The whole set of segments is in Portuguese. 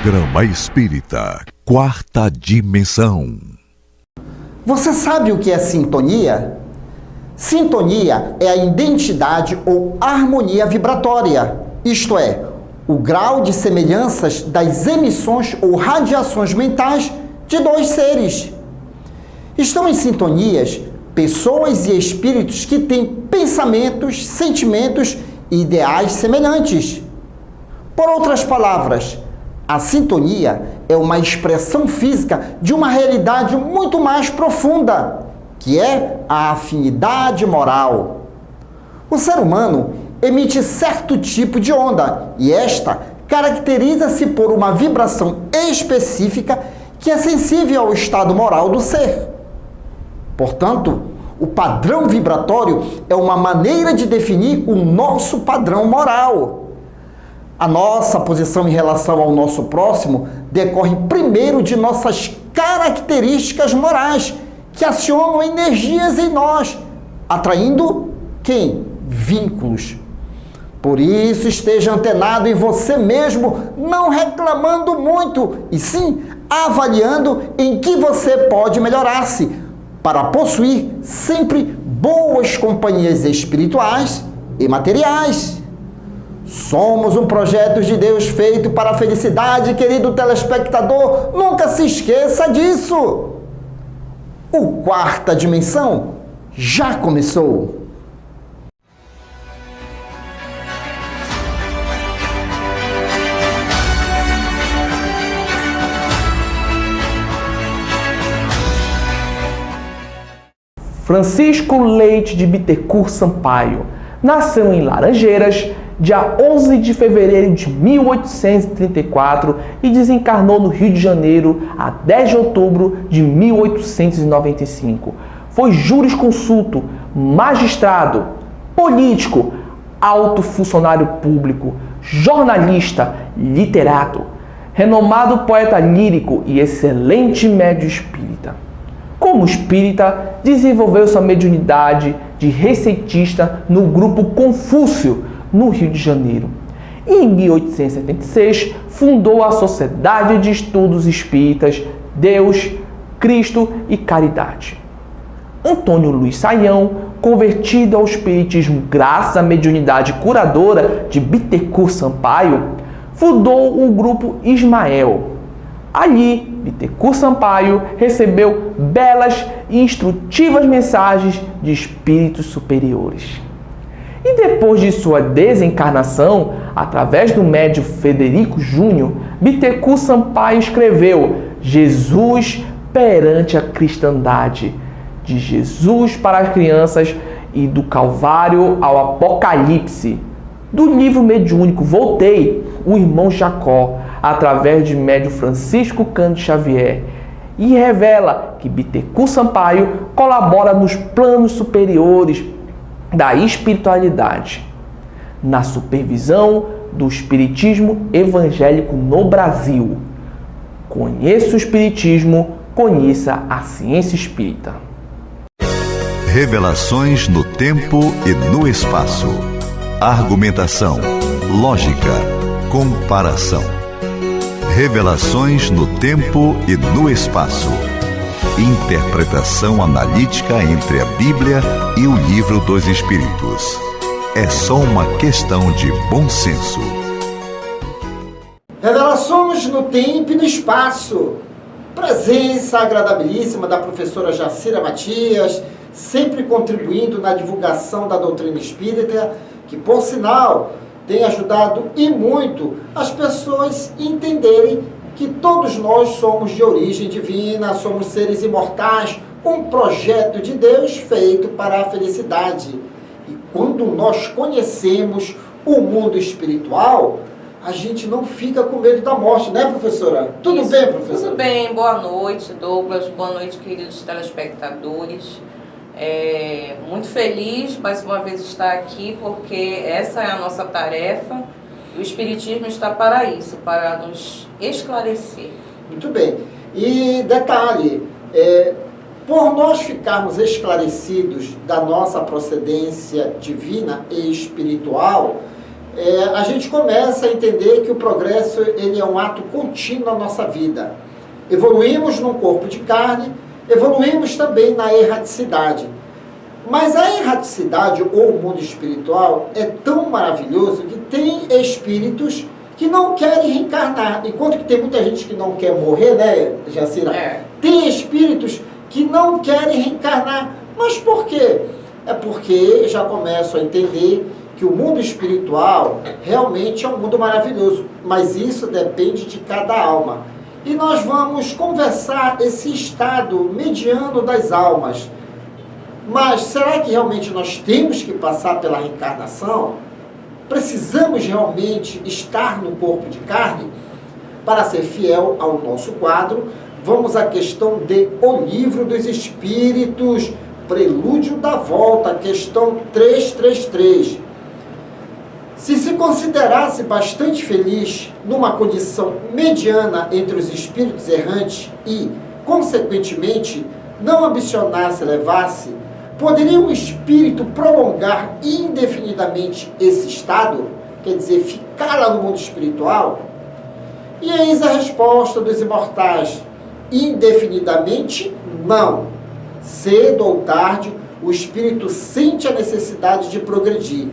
Programa Espírita Quarta Dimensão. Você sabe o que é sintonia? Sintonia é a identidade ou harmonia vibratória, isto é, o grau de semelhanças das emissões ou radiações mentais de dois seres. Estão em sintonias pessoas e espíritos que têm pensamentos, sentimentos e ideais semelhantes. Por outras palavras, a sintonia é uma expressão física de uma realidade muito mais profunda, que é a afinidade moral. O ser humano emite certo tipo de onda e esta caracteriza-se por uma vibração específica que é sensível ao estado moral do ser. Portanto, o padrão vibratório é uma maneira de definir o nosso padrão moral. A nossa posição em relação ao nosso próximo decorre primeiro de nossas características morais, que acionam energias em nós, atraindo quem? Vínculos. Por isso, esteja antenado em você mesmo, não reclamando muito, e sim avaliando em que você pode melhorar-se, para possuir sempre boas companhias espirituais e materiais. Somos um projeto de Deus feito para a felicidade, querido telespectador, nunca se esqueça disso. O Quarta Dimensão já começou. Francisco Leite de Bittencourt Sampaio nasceu em Laranjeiras, dia 11 de fevereiro de 1834 e desencarnou no Rio de Janeiro a 10 de outubro de 1895. Foi jurisconsulto, magistrado, político, alto funcionário público, jornalista, literato, renomado poeta lírico e excelente médium espírita. Como espírita, desenvolveu sua mediunidade de receitista no Grupo Confúcio, no Rio de Janeiro. E em 1876, fundou a Sociedade de Estudos Espíritas Deus, Cristo e Caridade. Antônio Luiz Saião, convertido ao espiritismo graças à mediunidade curadora de Bittencourt Sampaio, fundou o Grupo Ismael. Ali, Bittencourt Sampaio recebeu belas e instrutivas mensagens de espíritos superiores. E depois de sua desencarnação, através do médium Frederico Júnior, Bittencourt Sampaio escreveu Jesus perante a cristandade, de Jesus para as crianças e do Calvário ao Apocalipse. Do livro mediúnico Voltei, o irmão Jacó, através de médium Francisco Cândido Xavier, e revela que Bittencourt Sampaio colabora nos planos superiores da espiritualidade, na supervisão do espiritismo evangélico no Brasil. Conheça o espiritismo, conheça a ciência espírita. Revelações no tempo e no espaço. Argumentação, lógica, comparação. Revelações no tempo e no espaço. Interpretação analítica entre a Bíblia e o Livro dos Espíritos. É só uma questão de bom senso. Revelações no tempo e no espaço. Presença agradabilíssima da professora Jacira Matias, sempre contribuindo na divulgação da doutrina espírita, que, por sinal, tem ajudado e muito as pessoas entenderem que todos nós somos de origem divina, somos seres imortais, um projeto de Deus feito para a felicidade. E quando nós conhecemos o mundo espiritual, a gente não fica com medo da morte, né, professora? Tudo Isso, bem, professora? Tudo bem, boa noite, Douglas, boa noite, queridos telespectadores. Muito feliz mais uma vez estar aqui, porque essa é a nossa tarefa e o Espiritismo está para isso, para nos esclarecer. Muito bem. E detalhe, por nós ficarmos esclarecidos da nossa procedência divina e espiritual, a gente começa a entender que o progresso ele é um ato contínuo na nossa vida. Evoluímos num corpo de carne, evoluímos também na erraticidade. Mas a erraticidade ou o mundo espiritual é tão maravilhoso que tem espíritos que não querem reencarnar. Enquanto que tem muita gente que não quer morrer, né, Jacira? Tem espíritos que não querem reencarnar. Mas por quê? É porque já começam a entender que o mundo espiritual realmente é um mundo maravilhoso. Mas isso depende de cada alma. E nós vamos conversar esse estado mediano das almas. Mas será que realmente nós temos que passar pela reencarnação? Precisamos realmente estar no corpo de carne? Para ser fiel ao nosso quadro, vamos à questão de O Livro dos Espíritos, Prelúdio da Volta, questão 333. Se considerasse bastante feliz numa condição mediana entre os espíritos errantes e, consequentemente, não ambicionasse elevar-se, poderia um espírito prolongar indefinidamente esse estado? Quer dizer, ficar lá no mundo espiritual? E eis a resposta dos imortais: indefinidamente, não. Cedo ou tarde, o espírito sente a necessidade de progredir.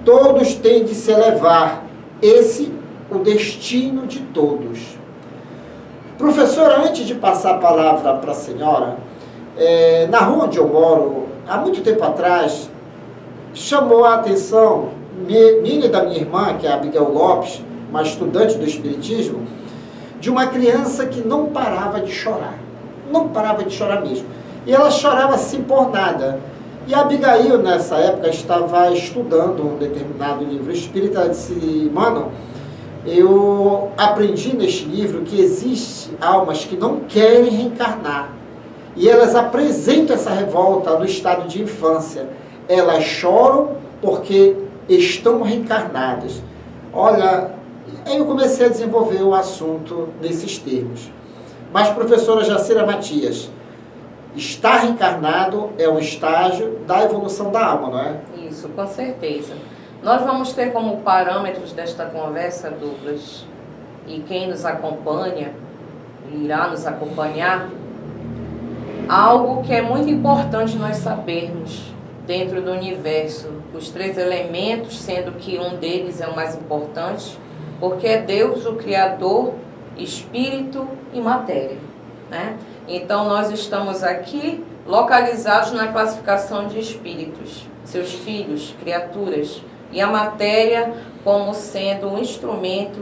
Todos têm de se elevar. Esse o destino de todos. Professora, antes de passar a palavra para a senhora, na rua onde eu moro, há muito tempo atrás, chamou a atenção minha e da minha irmã, que é a Abigail Lopes, uma estudante do Espiritismo, de uma criança que não parava de chorar. Não parava de chorar mesmo. E ela chorava assim por nada. E a Abigail, nessa época, estava estudando um determinado livro espírita. Ela disse: mano, eu aprendi neste livro que existem almas que não querem reencarnar. E elas apresentam essa revolta no estado de infância. Elas choram porque estão reencarnadas. Olha, aí eu comecei a desenvolver o assunto nesses termos. Mas, professora Jacira Matias, estar reencarnado é um estágio da evolução da alma, não é? Isso, com certeza. Nós vamos ter como parâmetros desta conversa, Douglas, e quem nos acompanha, irá nos acompanhar, algo que é muito importante nós sabermos dentro do universo. Os 3 elementos, sendo que um deles é o mais importante, porque é Deus o Criador, Espírito e Matéria, né? Então, nós estamos aqui localizados na classificação de espíritos, seus filhos, criaturas, e a matéria como sendo um instrumento,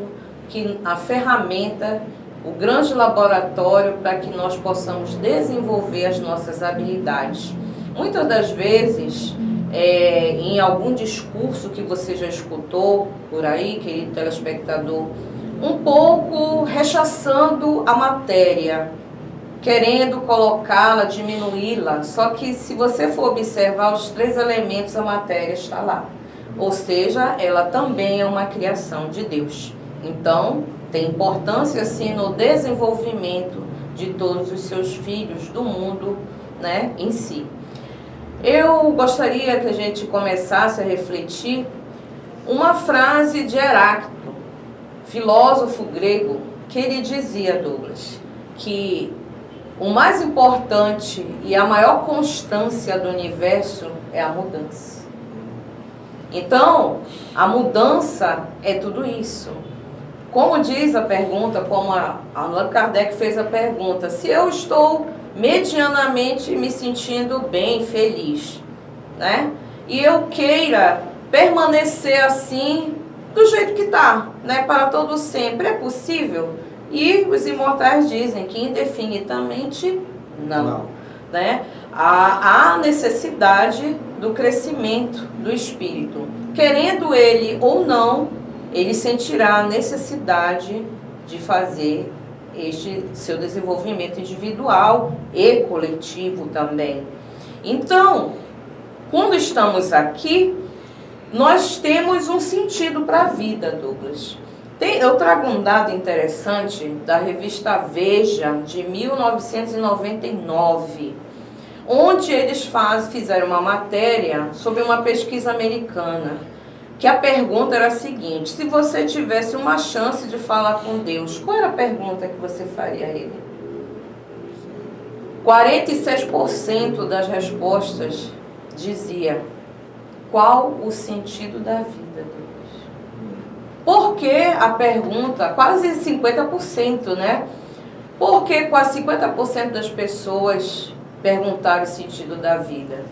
a ferramenta, o grande laboratório para que nós possamos desenvolver as nossas habilidades. Muitas das vezes, em algum discurso que você já escutou por aí, querido telespectador, um pouco rechaçando a matéria, querendo colocá-la, diminuí-la. Só que se você for observar os 3 elementos, a matéria está lá. Ou seja, ela também é uma criação de Deus. Então, tem importância sim no desenvolvimento de todos os seus filhos do mundo, né, em si. Eu gostaria que a gente começasse a refletir uma frase de Heráclito, filósofo grego, que ele dizia, Douglas, que o mais importante e a maior constância do universo é a mudança. Então, a mudança é tudo isso. Como diz a pergunta, como Allan Kardec fez a pergunta, se eu estou medianamente me sentindo bem, feliz, né? E eu queira permanecer assim, do jeito que está, né? Para todo sempre, é possível? E os imortais dizem que indefinidamente não. Né? Há necessidade do crescimento do espírito. Querendo ele ou não, ele sentirá a necessidade de fazer este seu desenvolvimento individual e coletivo também. Então, quando estamos aqui, nós temos um sentido para a vida, Douglas. Eu trago um dado interessante da revista Veja, de 1999, onde eles fizeram uma matéria sobre uma pesquisa americana. que a pergunta era a seguinte: se você tivesse uma chance de falar com Deus, qual era a pergunta que você faria a Ele? 46% das respostas dizia: qual o sentido da vida, Deus? Por que a pergunta, quase 50%, né? Por que quase 50% das pessoas perguntaram o sentido da vida?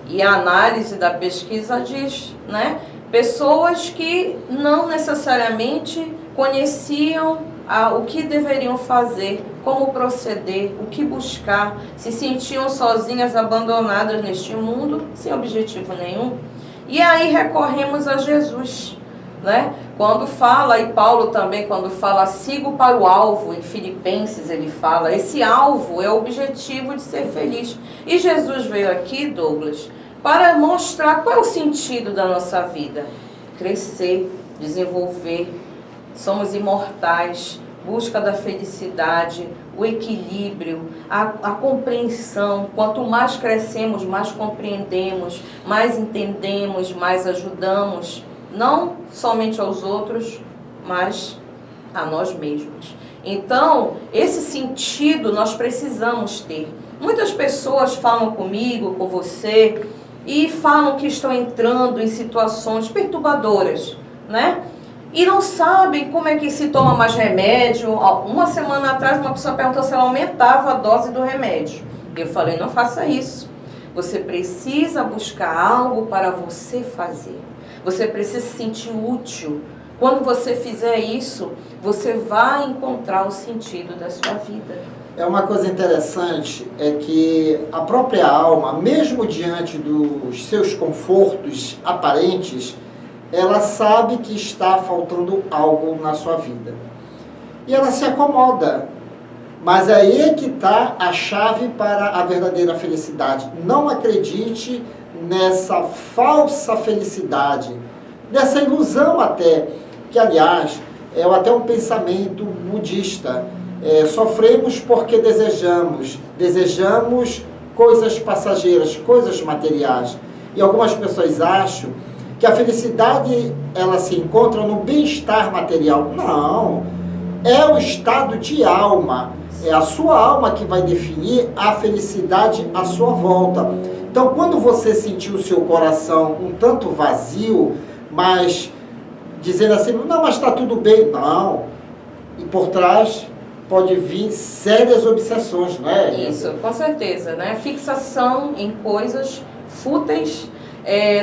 E a análise da pesquisa diz, né? Pessoas que não necessariamente conheciam o que deveriam fazer, como proceder, o que buscar, se sentiam sozinhas, abandonadas neste mundo, sem objetivo nenhum. E aí recorremos a Jesus, né? Quando fala, e Paulo também, quando fala, sigo para o alvo, em Filipenses ele fala, esse alvo é o objetivo de ser feliz. E Jesus veio aqui, Douglas, para mostrar qual é o sentido da nossa vida. Crescer, desenvolver, somos imortais, busca da felicidade, o equilíbrio, a compreensão. Quanto mais crescemos, mais compreendemos, mais entendemos, mais ajudamos, não somente aos outros, mas a nós mesmos. Então, esse sentido nós precisamos ter. Muitas pessoas falam comigo, com você, e falam que estão entrando em situações perturbadoras, né? E não sabem como é que se toma mais remédio. Uma semana atrás uma pessoa perguntou se ela aumentava a dose do remédio. Eu falei, não faça isso. Você precisa buscar algo para você fazer. Você precisa se sentir útil. Quando você fizer isso, você vai encontrar o sentido da sua vida. É uma coisa interessante, é que a própria alma, mesmo diante dos seus confortos aparentes, ela sabe que está faltando algo na sua vida. E ela se acomoda. Mas aí é que está a chave para a verdadeira felicidade. Não acredite nessa falsa felicidade, nessa ilusão até, que aliás é até um pensamento budista. Sofremos porque desejamos coisas passageiras, coisas materiais. E algumas pessoas acham que a felicidade ela se encontra no bem-estar material. Não, é o estado de alma. É a sua alma que vai definir a felicidade à sua volta. Então, quando você sentir o seu coração um tanto vazio, mas dizendo assim, não, mas está tudo bem. Não. E por trás pode vir sérias obsessões, não é? Isso, com certeza, né? Fixação em coisas fúteis.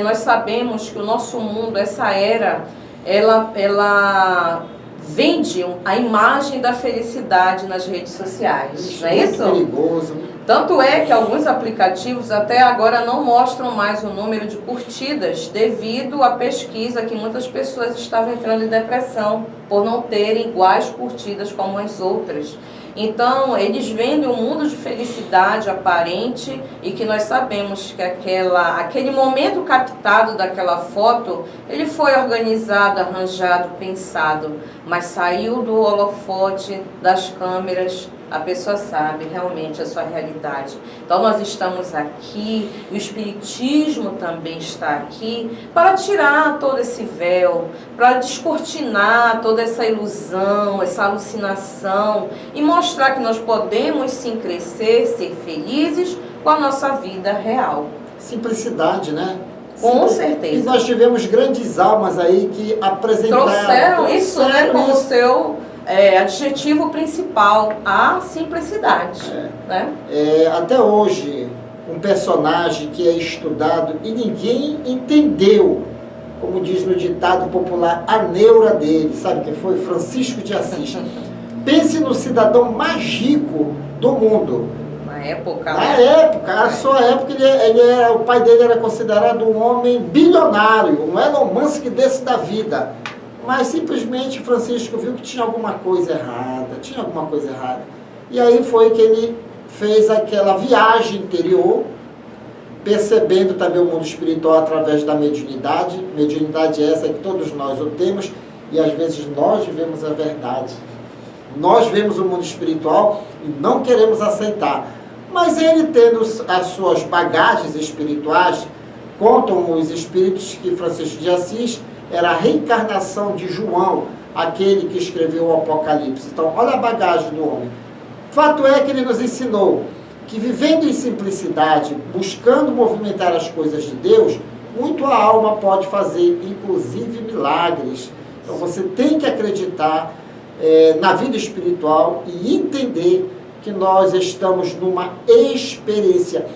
Nós sabemos que o nosso mundo, essa era, ela vende a imagem da felicidade nas redes sociais, não é isso? Muito perigoso. Tanto é que alguns aplicativos até agora não mostram mais o número de curtidas devido à pesquisa que muitas pessoas estavam entrando em depressão por não terem iguais curtidas como as outras. Então, eles vendem um mundo de felicidade aparente e que nós sabemos que aquele momento captado daquela foto, ele foi organizado, arranjado, pensado, mas saiu do holofote das câmeras. A pessoa sabe realmente a sua realidade. Então nós estamos aqui, o Espiritismo também está aqui para tirar todo esse véu, para descortinar toda essa ilusão, essa alucinação e mostrar que nós podemos sim crescer, ser felizes com a nossa vida real. Simplicidade, né? Com certeza. E nós tivemos grandes almas aí que apresentaram... Trouxeram isso, né, como seu... adjetivo principal, a simplicidade. Né? Até hoje, um personagem que é estudado e ninguém entendeu, como diz no ditado popular, a neura dele, sabe quem foi? Francisco de Assis. Pense no cidadão mais rico do mundo. Na época, Na época, a sua época, o pai dele era considerado um homem bilionário, um Elon Musk desse da vida. Mas simplesmente Francisco viu que tinha alguma coisa errada, E aí foi que ele fez aquela viagem interior, percebendo também o mundo espiritual através da mediunidade. Mediunidade essa que todos nós o temos, e às vezes nós vivemos a verdade. Nós vemos o mundo espiritual e não queremos aceitar. Mas ele, tendo as suas bagagens espirituais, contam os espíritos que Francisco de Assis era a reencarnação de João, aquele que escreveu o Apocalipse. Então, olha a bagagem do homem. Fato é que ele nos ensinou que vivendo em simplicidade, buscando movimentar as coisas de Deus, muito a alma pode fazer, inclusive milagres. Então você tem que acreditar na vida espiritual e entender que nós estamos numa experiência.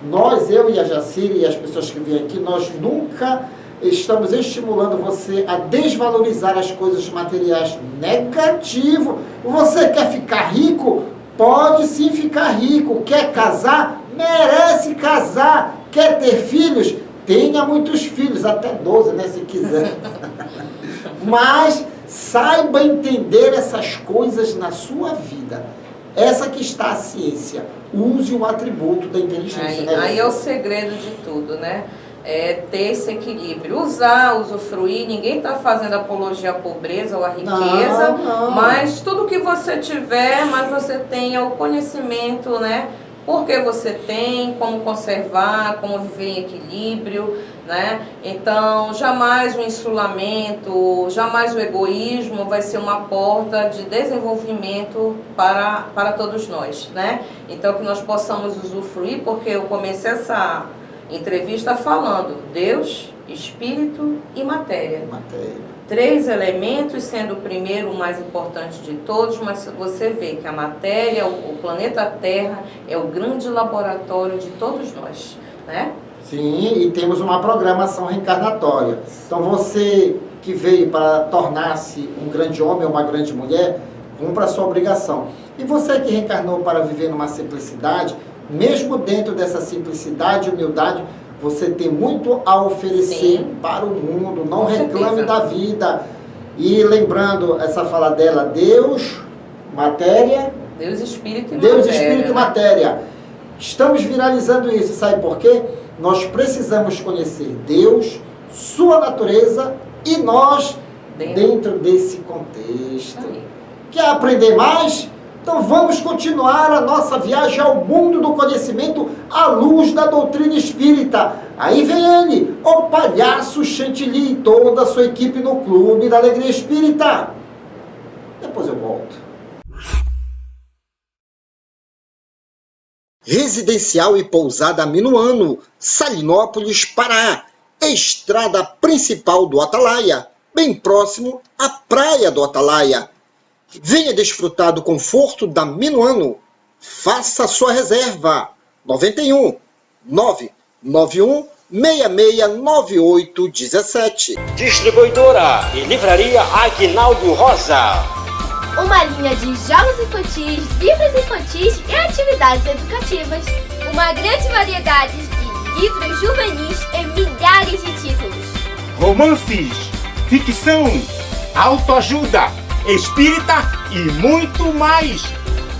Nós, eu e a Jacira e as pessoas que vêm aqui, nós nunca estamos estimulando você a desvalorizar as coisas materiais. Negativo. Você quer ficar rico? Pode sim ficar rico. Quer casar? Merece casar. Quer ter filhos? Tenha muitos filhos, até 12, né, se quiser. Mas saiba entender essas coisas na sua vida. Essa que está a ciência. Use um atributo da inteligência. Aí é o segredo de tudo, né? É ter esse equilíbrio. Usufruir, ninguém está fazendo apologia à pobreza ou à riqueza, não. Mas tudo que você tiver, mas você tenha o conhecimento, né? Porque você tem, como conservar, como viver em equilíbrio, né? Então, jamais o insulamento, jamais o egoísmo vai ser uma porta de desenvolvimento para todos nós, né? Então, que nós possamos usufruir, porque eu comecei essa entrevista falando Deus, Espírito e matéria. Três elementos, sendo o primeiro o mais importante de todos, mas você vê que a matéria, o planeta Terra, é o grande laboratório de todos nós, né? Sim, e temos uma programação reencarnatória. Então você que veio para tornar-se um grande homem ou uma grande mulher, cumpra a sua obrigação. E você que reencarnou para viver numa simplicidade, mesmo dentro dessa simplicidade e humildade, você tem muito a oferecer Sim. para o mundo. Não Com reclame certeza. da vida. E lembrando essa fala dela, Deus, matéria, Deus, Espírito e Deus, matéria. Espírito e né? matéria. Estamos viralizando isso, sabe por quê? Nós precisamos conhecer Deus, sua natureza e nós dentro desse contexto. Aí. Quer aprender mais? Então vamos continuar a nossa viagem ao mundo do conhecimento à luz da doutrina espírita. Aí vem ele, o palhaço Chantilly e toda a sua equipe no Clube da Alegria Espírita. Depois eu volto. Residencial e pousada Minuano, Salinópolis, Pará. Estrada principal do Atalaia, bem próximo à praia do Atalaia. Venha desfrutar do conforto da Minuano. Faça sua reserva. 91 991 669817. Distribuidora e livraria Aguinaldo Rosa. Uma linha de jogos infantis, livros infantis e atividades educativas. Uma grande variedade de livros juvenis e milhares de títulos. Romances, ficção, autoajuda, espírita e muito mais.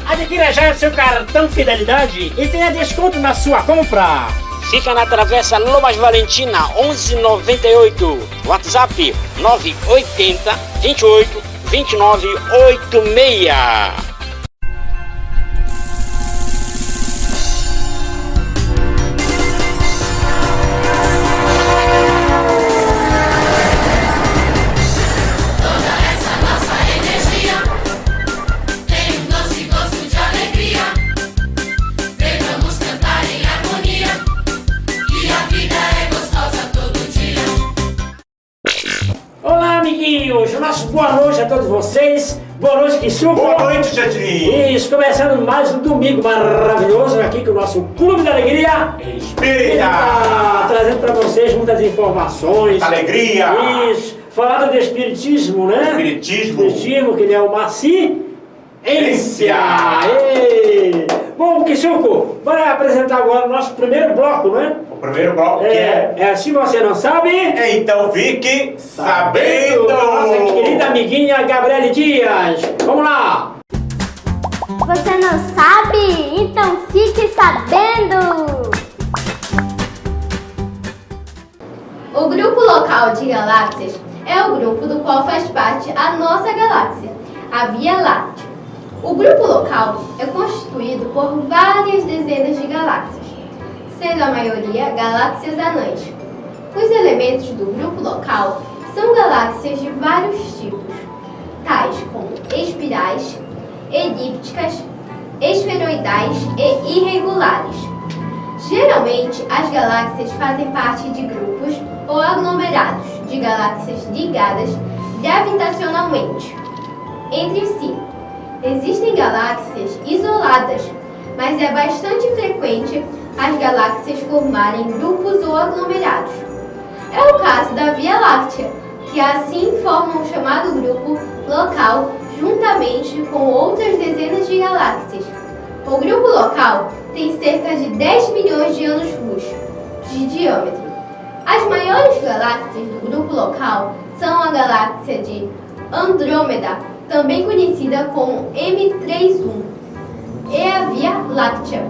Adquira já o seu cartão Fidelidade e tenha desconto na sua compra. Fica na Travessa Lomas Valentina 1198. WhatsApp 980 28 2986. Nosso boa noite a todos vocês. Boa noite, Kisuko. Boa noite, Chantilly. Isso, começando mais um domingo maravilhoso aqui com o nosso Clube da Alegria Espírita. Trazendo para vocês muitas informações. Alegria. Isso. Falando de espiritismo, né? Espiritismo. Espiritismo, que ele é uma ciência. Bom, Kisuko, bora apresentar agora o nosso primeiro bloco, né? O primeiro bloco que é... Se você não sabe... Então fique sabendo. Da nossa querida amiguinha Gabriele Dias. Vamos lá! Você não sabe? Então fique sabendo! O grupo local de galáxias é o grupo do qual faz parte a nossa galáxia, a Via Láctea. O grupo local é constituído por várias dezenas de galáxias, sendo a maioria galáxias anãs. Os elementos do grupo local São galáxias de vários tipos, tais como espirais, elípticas, esferoidais e irregulares. Geralmente, as galáxias fazem parte de grupos ou aglomerados de galáxias ligadas gravitacionalmente entre si. Existem galáxias isoladas, mas é bastante frequente as galáxias formarem grupos ou aglomerados. É o caso da Via Láctea, que assim forma um chamado grupo local juntamente com outras dezenas de galáxias. O grupo local tem cerca de 10 milhões de anos-luz de diâmetro. As maiores galáxias do grupo local são a galáxia de Andrômeda, também conhecida como M31, e a Via Láctea.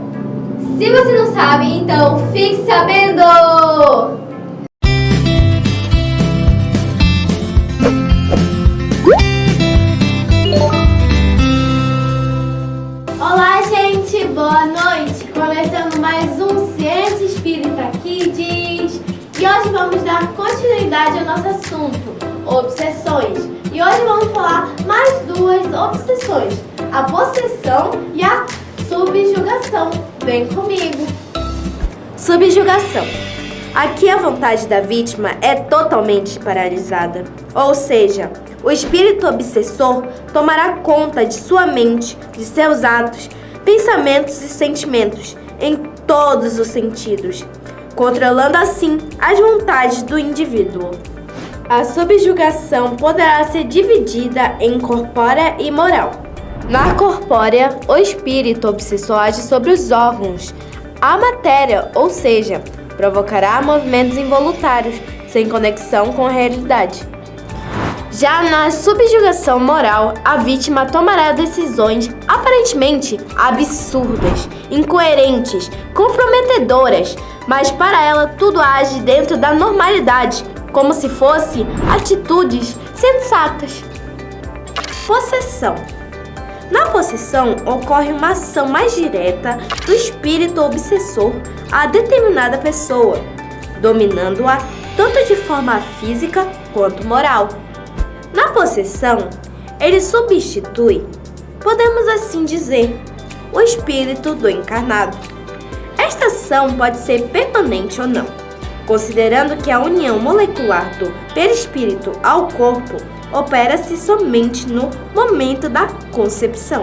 Se você não sabe, então fique sabendo! Olá, gente! Boa noite! Começando mais um Ciência Espírita Kids. E hoje vamos dar continuidade ao nosso assunto, obsessões. E hoje vamos falar mais duas obsessões, a possessão e a subjugação. Vem comigo! Subjugação. Aqui a vontade da vítima é totalmente paralisada. Ou seja, o espírito obsessor tomará conta de sua mente, de seus atos, pensamentos e sentimentos, em todos os sentidos, controlando assim as vontades do indivíduo. A subjugação poderá ser dividida em corpórea e moral. Na corpórea, o espírito obsessor age sobre os órgãos, a matéria, ou seja, provocará movimentos involuntários, sem conexão com a realidade. Já na subjugação moral, a vítima tomará decisões aparentemente absurdas, incoerentes, comprometedoras, mas para ela tudo age dentro da normalidade, como se fossem atitudes sensatas. Possessão. Na possessão, ocorre uma ação mais direta do espírito obsessor a determinada pessoa, dominando-a tanto de forma física quanto moral. Na possessão, ele substitui, podemos assim dizer, o espírito do encarnado. Esta ação pode ser permanente ou não, considerando que a união molecular do perispírito ao corpo opera-se somente no momento da concepção,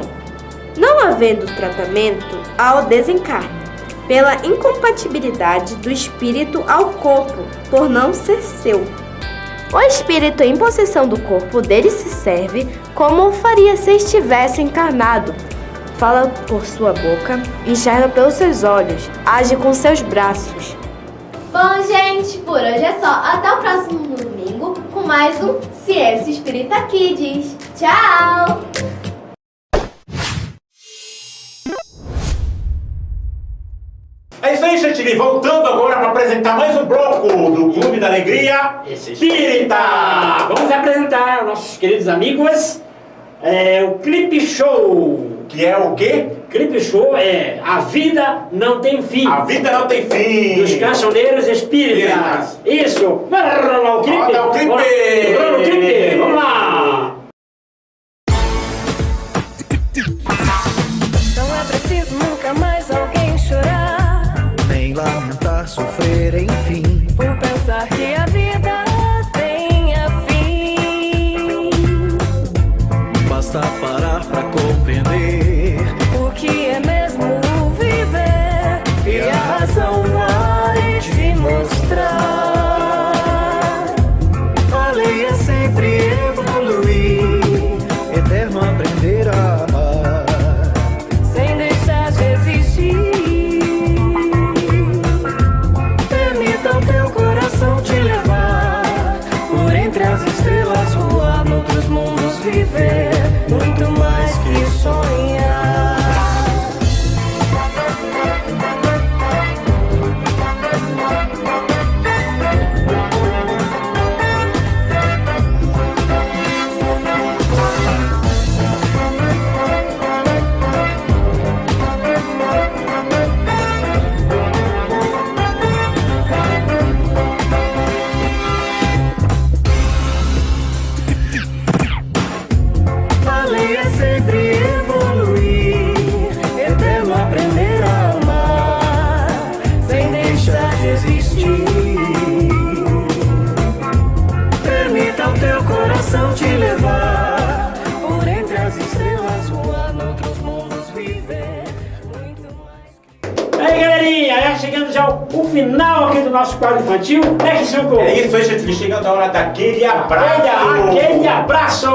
não havendo tratamento ao desencarne, pela incompatibilidade do espírito ao corpo, por não ser seu. O espírito em possessão do corpo dele se serve como faria se estivesse encarnado. Fala por sua boca, enxerga pelos seus olhos, age com seus braços. Bom, gente, por hoje é só. Até o próximo domingo com mais um Ciência Espírita Kids. Tchau! É isso aí, Chantilly. Voltando agora para apresentar mais um bloco do Clube da Alegria Espírita. Vamos apresentar aos nossos queridos amigos o Clipe Show. Que é o quê? Clipe Show é A Vida Não Tem Fim. A Vida Não Tem Fim. Dos Cancioneiros Espíritas. Isso. Vai rolar o clipe? Roda o clipe. Rola o clipe. Vamos lá. Não é preciso nunca mais alguém chorar, nem lamentar, sofrer, enfim, por pensar que a vida tenha fim. Basta parar pra compreender O que é mesmo viver, e a razão vai te mostrar. A lei é sempre evoluir. Aí, galerinha, chegando já o final aqui do nosso quadro infantil, né, Kisuko? É isso aí, gente, chegando a hora daquele abraço. Aquele abraço!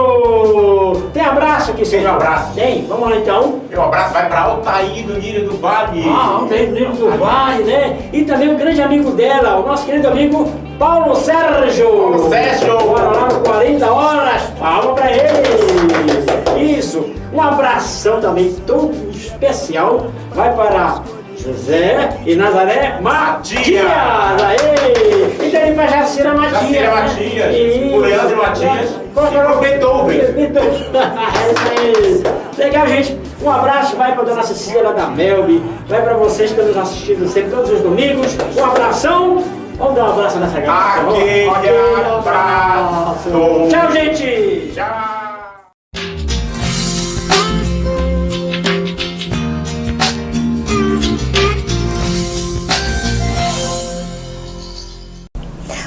Tem abraço aqui, senhor? Tem um abraço. Tem? Vamos lá, então. Meu abraço vai para Altair do Lírio do Vale. Altair do Lírio do Vale, né? E também o grande amigo dela, o nosso querido amigo Paulo Sérgio. Paulo Sérgio. Bora lá no 40 horas. Palma pra ele. Isso. Um abração também todo especial. Vai para José e Nazaré Matias. Aê! E também para Jacira Matias. Jacira Matias. O Leandro Matias. E pro Beethoven. Legal, gente. Um abraço vai para dona Cecília lá da Melby. Vai para vocês que estão nos assistindo sempre todos os domingos. Um abração. Vamos dar um abraço nessa galera. Aquele abraço. Tchau, gente. Tchau.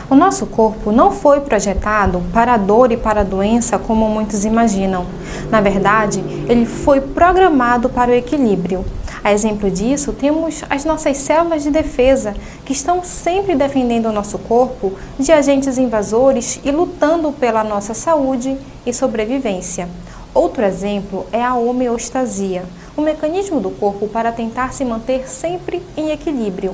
O nosso corpo não foi projetado para a dor e para a doença como muitos imaginam. Na verdade, ele foi programado para o equilíbrio. A exemplo disso, temos as nossas células de defesa, que estão sempre defendendo o nosso corpo de agentes invasores e lutando pela nossa saúde e sobrevivência. Outro exemplo é a homeostasia, um mecanismo do corpo para tentar se manter sempre em equilíbrio.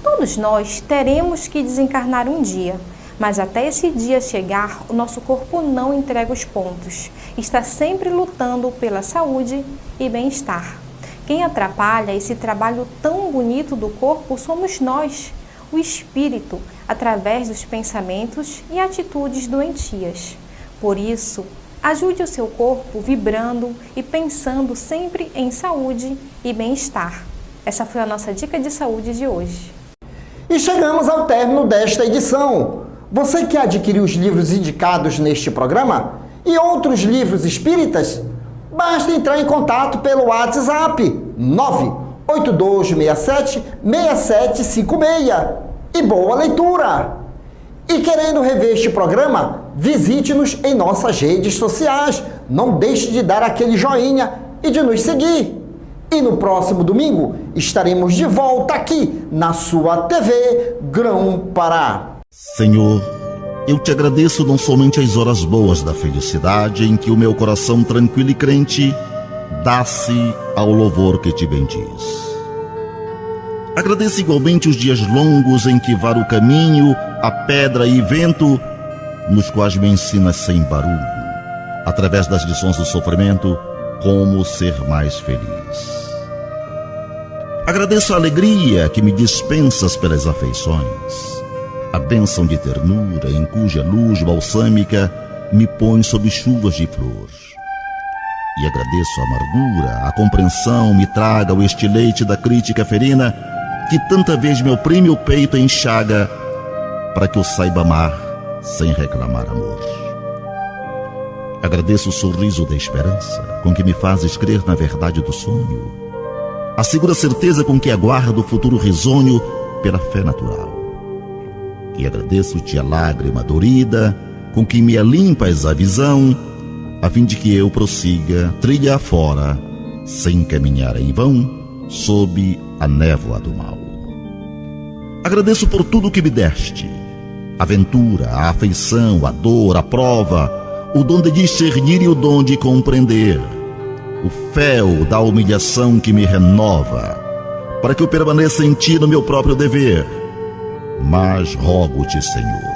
Todos nós teremos que desencarnar um dia, mas até esse dia chegar, o nosso corpo não entrega os pontos. Está sempre lutando pela saúde e bem-estar. Quem atrapalha esse trabalho tão bonito do corpo somos nós, o espírito, através dos pensamentos e atitudes doentias. Por isso, ajude o seu corpo vibrando e pensando sempre em saúde e bem-estar. Essa foi a nossa dica de saúde de hoje. E chegamos ao término desta edição. Você quer adquirir os livros indicados neste programa e outros livros espíritas? Basta entrar em contato pelo WhatsApp 98267-6756. E boa leitura! E querendo rever este programa, visite-nos em nossas redes sociais. Não deixe de dar aquele joinha e de nos seguir. E no próximo domingo estaremos de volta aqui na sua TV Grão-Pará. Senhor, eu te agradeço não somente as horas boas da felicidade em que o meu coração tranquilo e crente dá-se ao louvor que te bendiz. Agradeço igualmente os dias longos em que varo o caminho, a pedra e vento, nos quais me ensinas sem barulho, através das lições do sofrimento, como ser mais feliz. Agradeço a alegria que me dispensas pelas afeições, a bênção de ternura em cuja luz balsâmica me põe sob chuvas de flor. E agradeço a amargura, a compreensão me traga o estilete da crítica ferina que tanta vez me oprime o peito e enxaga para que eu saiba amar sem reclamar amor. Agradeço o sorriso da esperança com que me fazes crer na verdade do sonho, a segura certeza com que aguardo o futuro risonho pela fé natural. E agradeço-te a lágrima dorida com que me alimpas a visão, a fim de que eu prossiga trilha afora, sem caminhar em vão, sob a névoa do mal. Agradeço por tudo que me deste, a aventura, a afeição, a dor, a prova, o dom de discernir e o dom de compreender, o fel da humilhação que me renova, para que eu permaneça em ti no meu próprio dever. Mas rogo-te, Senhor,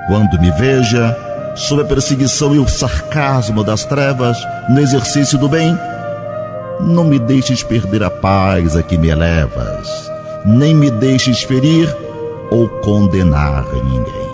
quando me veja sob a perseguição e o sarcasmo das trevas no exercício do bem, não me deixes perder a paz a que me elevas, nem me deixes ferir ou condenar ninguém.